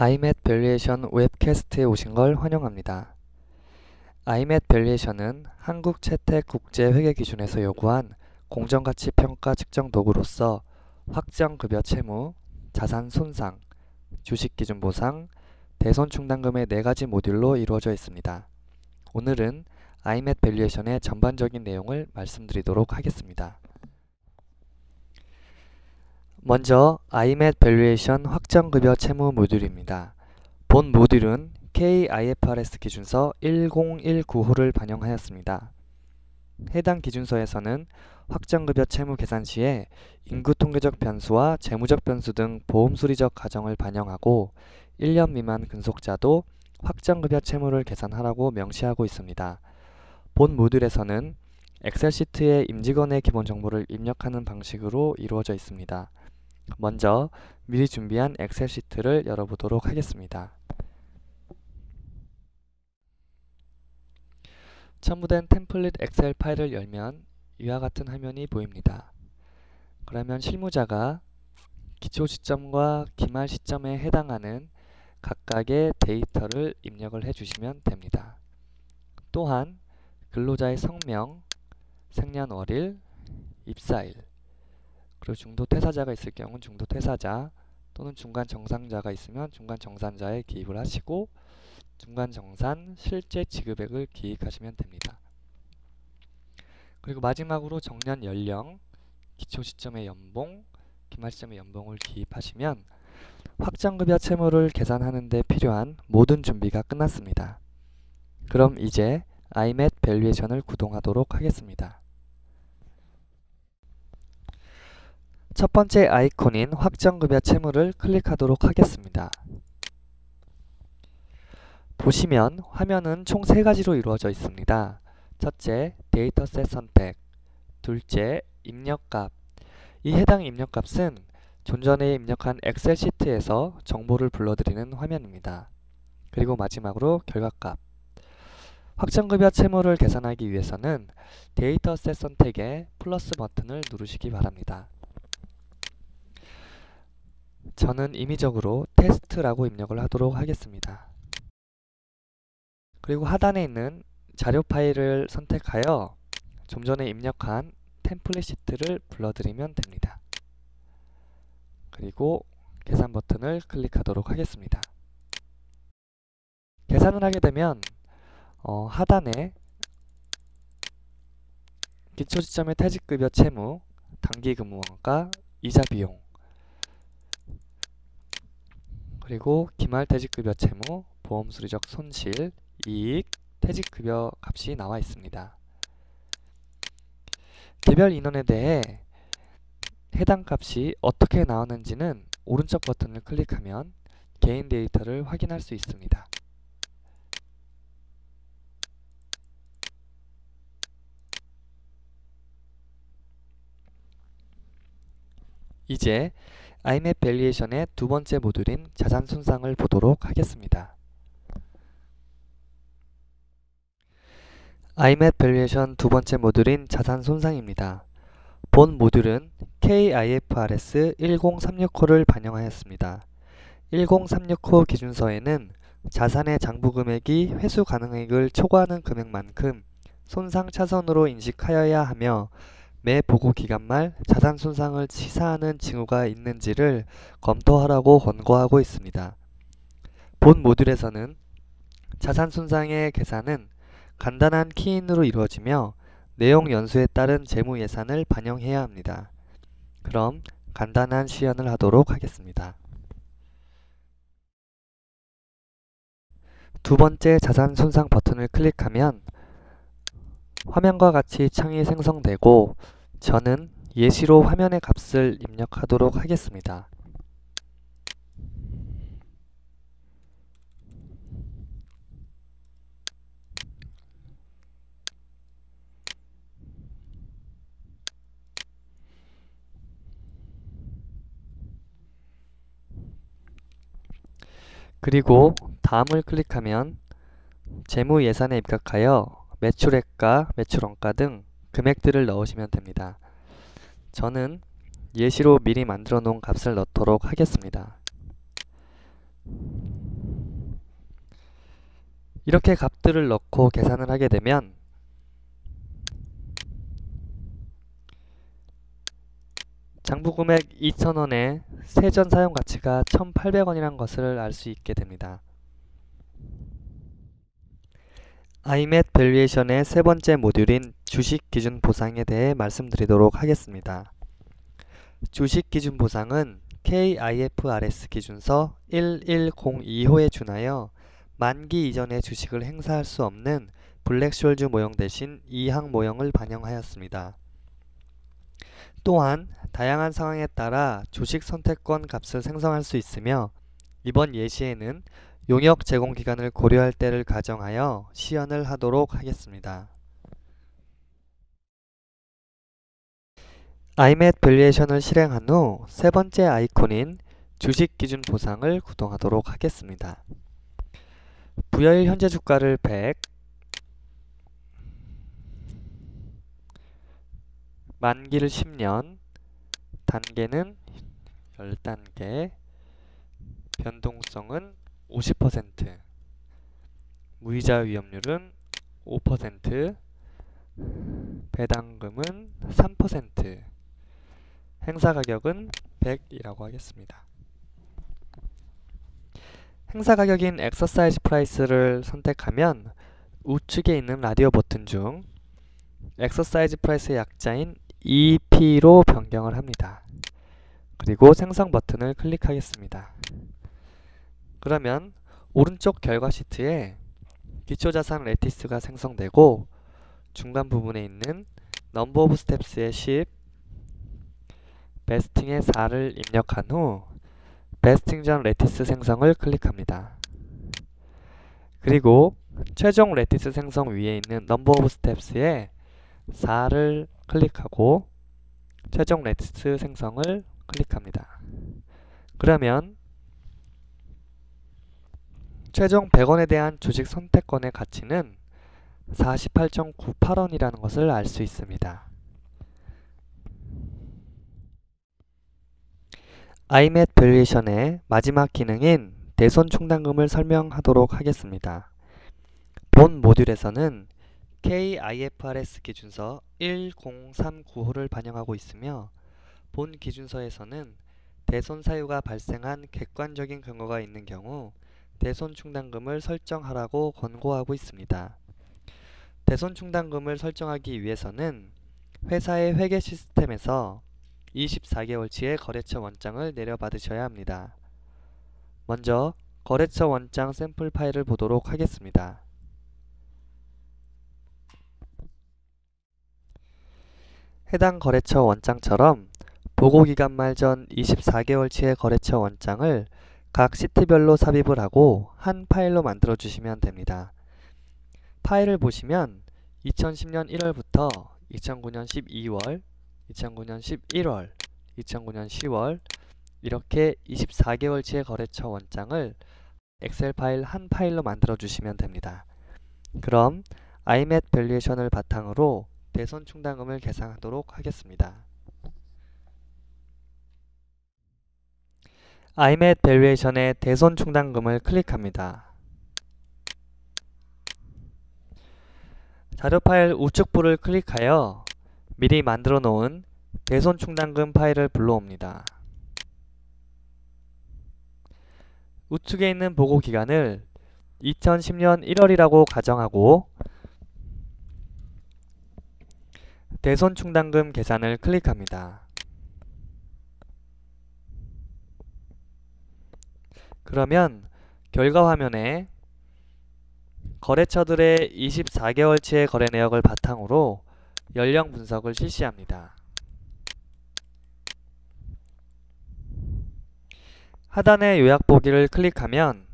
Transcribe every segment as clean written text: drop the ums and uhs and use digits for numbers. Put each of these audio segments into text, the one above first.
iMath 밸류에이션 웹캐스트에 오신 걸 환영합니다. iMath 밸류에이션은 한국채택국제회계기준에서 요구한 공정가치평가 측정 도구로서 확정급여 채무, 자산 손상, 주식기준 보상, 대손 충당금의 4가지 모듈로 이루어져 있습니다. 오늘은 iMath 밸류에이션의 전반적인 내용을 말씀드리도록 하겠습니다. 먼저 iMath 밸류에이션 확정급여 채무 모듈입니다. 본 모듈은 K-IFRS 기준서 1019호를 반영하였습니다. 해당 기준서에서는 확정급여 채무 계산 시에 인구통계적 변수와 재무적 변수 등 보험수리적 가정을 반영하고 1년 미만 근속자도 확정급여 채무를 계산하라고 명시하고 있습니다. 본 모듈에서는 엑셀 시트에 임직원의 기본 정보를 입력하는 방식으로 이루어져 있습니다. 먼저 미리 준비한 엑셀 시트를 열어보도록 하겠습니다. 첨부된 템플릿 엑셀 파일을 열면 이와 같은 화면이 보입니다. 그러면 실무자가 기초 시점과 기말 시점에 해당하는 각각의 데이터를 입력을 해주시면 됩니다. 또한 근로자의 성명, 생년월일, 입사일, 그리고 중도 퇴사자가 있을 경우는 중도 퇴사자 또는 중간 정산자가 있으면 중간 정산자에 기입을 하시고 중간 정산 실제 지급액을 기입하시면 됩니다. 그리고 마지막으로 정년 연령, 기초 시점의 연봉, 기말 시점의 연봉을 기입하시면 확정급여 채무를 계산하는 데 필요한 모든 준비가 끝났습니다. 그럼 이제 iMath 밸류에이션을 구동하도록 하겠습니다. 첫 번째 아이콘인 확정급여 채무를 클릭하도록 하겠습니다. 보시면 화면은 총 3가지로 이루어져 있습니다. 첫째, 데이터셋 선택, 둘째, 입력값. 이 해당 입력값은 좀 전에 입력한 엑셀 시트에서 정보를 불러들이는 화면입니다. 그리고 마지막으로 결과값. 확정급여 채무를 계산하기 위해서는 데이터셋 선택에 플러스 버튼을 누르시기 바랍니다. 저는 임의적으로 테스트라고 입력을 하도록 하겠습니다. 그리고 하단에 있는 자료 파일을 선택하여 좀 전에 입력한 템플릿 시트를 불러들이면 됩니다. 그리고 계산 버튼을 클릭하도록 하겠습니다. 계산을 하게 되면 하단에 기초시점의 퇴직급여 채무, 단기근무원가, 이자 비용, 그리고 기말 퇴직급여 채무, 보험수리적 손실, 이익, 퇴직급여 값이 나와 있습니다. 개별 인원에 대해 해당 값이 어떻게 나오는지는 오른쪽 버튼을 클릭하면 개인 데이터를 확인할 수 있습니다. 이제 iMath 밸류에이션의 두 번째 모듈인 자산 손상을 보도록 하겠습니다. iMath 밸류에이션 두 번째 모듈인 자산 손상입니다. 본 모듈은 K-IFRS 1036호를 반영하였습니다. 1036호 기준서에는 자산의 장부 금액이 회수 가능액을 초과하는 금액만큼 손상 차선으로 인식하여야 하며 매 보고 기간 말 자산 손상을 시사하는 징후가 있는지를 검토하라고 권고하고 있습니다. 본 모듈에서는 자산 손상의 계산은 간단한 키인으로 이루어지며 내용 연수에 따른 재무 예산을 반영해야 합니다. 그럼 간단한 시연을 하도록 하겠습니다. 두 번째 자산 손상 버튼을 클릭하면 화면과 같이 창이 생성되고 저는 예시로 화면의 값을 입력하도록 하겠습니다. 그리고 다음을 클릭하면 재무 예산에 입각하여 매출액과 매출원가 등 금액들을 넣으시면 됩니다. 저는 예시로 미리 만들어 놓은 값을 넣도록 하겠습니다. 이렇게 값들을 넣고 계산을 하게 되면 장부금액 2,000원에 세전 사용 가치가 1,800원이라는 것을 알 수 있게 됩니다. IMAT 밸류에이션의 세 번째 모듈인 주식 기준 보상에 대해 말씀드리도록 하겠습니다. 주식 기준 보상은 KIFRS 기준서 11025에 준하여 만기 이전에 주식을 행사할 수 없는 블랙숄즈 모형 대신 이항 모형을 반영하였습니다. 또한 다양한 상황에 따라 주식 선택권 값을 생성할 수 있으며 이번 예시에는 용역 제공 기간을 고려할 때를 가정하여 시연을 하도록 하겠습니다. IMAT 밸류에이션을 실행한 후 세 번째 아이콘인 주식 기준 보상을 구동하도록 하겠습니다. 부여일 현재 주가를 100, 만기를 10년, 단계는 10단계, 변동성은 50%, 무이자 위험률은 5%, 배당금은 3%, 행사 가격은 100이라고 하겠습니다. 행사 가격인 엑서사이즈 프라이스를 선택하면 우측에 있는 라디오 버튼 중 엑서사이즈 프라이스의 약자인 EP로 변경을 합니다. 그리고 생성 버튼을 클릭하겠습니다. 그러면 오른쪽 결과 시트에 기초자산 레티스가 생성되고 중간 부분에 있는 넘버 오브 스텝스의 10, 베스팅의 4를 입력한 후 베스팅 전 레티스 생성을 클릭합니다. 그리고 최종 레티스 생성 위에 있는 넘버 오브 스텝스에 4를 클릭하고 최종 레티스 생성을 클릭합니다. 그러면 최종 100원에 대한 주식 선택권의 가치는 48.98원이라는 것을 알 수 있습니다. IMAT 밸류에이션의 마지막 기능인 대손 충당금을 설명하도록 하겠습니다. 본 모듈에서는 KIFRS 기준서 10395호를 반영하고 있으며 본 기준서에서는 대손 사유가 발생한 객관적인 근거가 있는 경우 대손 충당금을 설정하라고 권고하고 있습니다. 대손 충당금을 설정하기 위해서는 회사의 회계 시스템에서 24개월치의 거래처 원장을 내려받으셔야 합니다. 먼저 거래처 원장 샘플 파일을 보도록 하겠습니다. 해당 거래처 원장처럼 보고기간 말 전 24개월치의 거래처 원장을 각 시트별로 삽입을 하고 한 파일로 만들어 주시면 됩니다. 파일을 보시면 2010년 1월부터 2009년 12월, 2009년 11월, 2009년 10월 이렇게 24개월치의 거래처 원장을 엑셀 파일 한 파일로 만들어 주시면 됩니다. 그럼 IMAT 밸류에이션을 바탕으로 대손 충당금을 계산하도록 하겠습니다. IMAT 밸류에이션의 대손 충당금을 클릭합니다. 자료 파일 우측부를 클릭하여 미리 만들어 놓은 대손 충당금 파일을 불러옵니다. 우측에 있는 보고 기간을 2010년 1월이라고 가정하고 대손 충당금 계산을 클릭합니다. 그러면 결과 화면에 거래처들의 24개월치의 거래 내역을 바탕으로 연령 분석을 실시합니다. 하단의 요약 보기를 클릭하면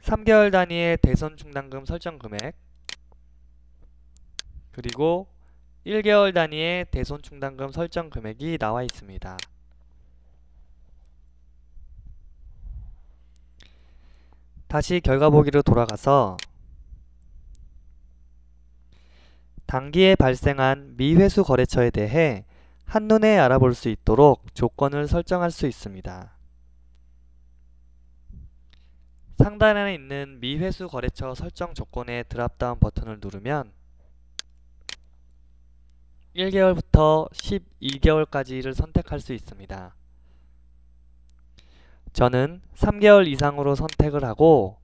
3개월 단위의 대손 충당금 설정 금액 그리고 1개월 단위의 대손 충당금 설정 금액이 나와 있습니다. 다시 결과 보기로 돌아가서 단기에 발생한 미회수 거래처에 대해 한눈에 알아볼 수 있도록 조건을 설정할 수 있습니다. 상단에 있는 미회수 거래처 설정 조건의 드랍다운 버튼을 누르면 1개월부터 12개월까지를 선택할 수 있습니다. 저는 3개월 이상으로 선택을 하고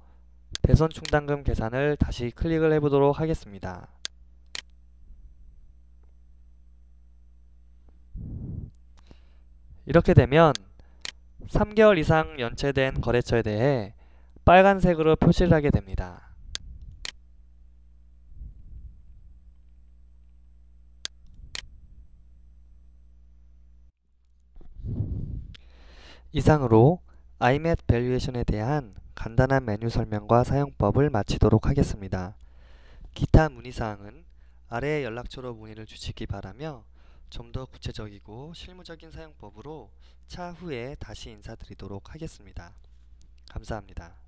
배선 충당금 계산을 다시 클릭을 해보도록 하겠습니다. 이렇게 되면 3개월 이상 연체된 거래처에 대해 빨간색으로 표시를 하게 됩니다. 이상으로 iMat 밸류에이션에 대한 간단한 메뉴 설명과 사용법을 마치도록 하겠습니다. 기타 문의사항은 아래의 연락처로 문의를 주시기 바라며 좀 더 구체적이고 실무적인 사용법으로 차후에 다시 인사드리도록 하겠습니다. 감사합니다.